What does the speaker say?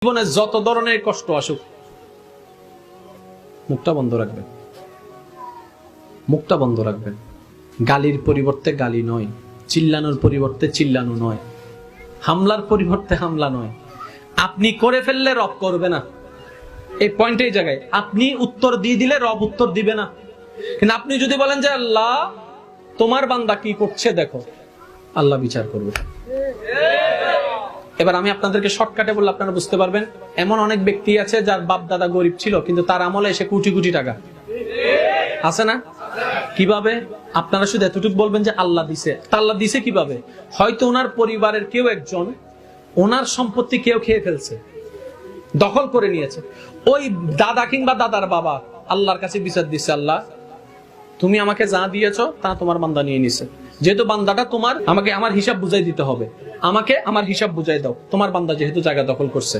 জীবনে যত ধরনের কষ্ট আসুক মুখটা বন্ধ রাখবেন, মুখটা বন্ধ রাখবেন। গালির পরিবর্তে গালি নয়, চিল্লানোর পরিবর্তে চিল্লানো নয়, হামলার পরিবর্তে হামলা নয়। আপনি করে ফেললে রব করবে না, এই পয়েন্ট এই জায়গায়। আপনি উত্তর দিয়ে দিলে রব উত্তর দিবে না, কিন্তু আপনি যদি বলেন যে আল্লাহ তোমার বান্দা কি করছে দেখো, আল্লাহ বিচার করবে। এবার আমি আপনাদেরকে শর্টকাটে বললে আপনারা বুঝতে পারবেন। এমন অনেক ব্যক্তি আছে যার বাপ দাদা গরিব ছিল, কিন্তু তার আমলে এসে কোটি কোটি টাকা আছে না? কিভাবে? আপনারা শুধু এতটুকু বলবেন যে আল্লাহ দিছে। তা আল্লাহ দিছে কিভাবে? হয়তো ওনার পরিবারের কেউ একজন ওনার সম্পত্তি কেউ খেয়ে ফেলছে, দখল করে নিয়েছে। ওই দাদা কিংবা দাদার বাবা আল্লাহর কাছে বিচার দিচ্ছে, আল্লাহ তুমি আমাকে যা দিয়েছো তা তোমার বান্দা নিয়ে নিছে, যেহেতু বান্দাটা তোমার, আমাকে আমার হিসাব বুঝাই দিতে হবে, আমাকে আমার হিসাব বুঝাই দাও, তোমার বান্দা যেহেতু জায়গা দখল করছে।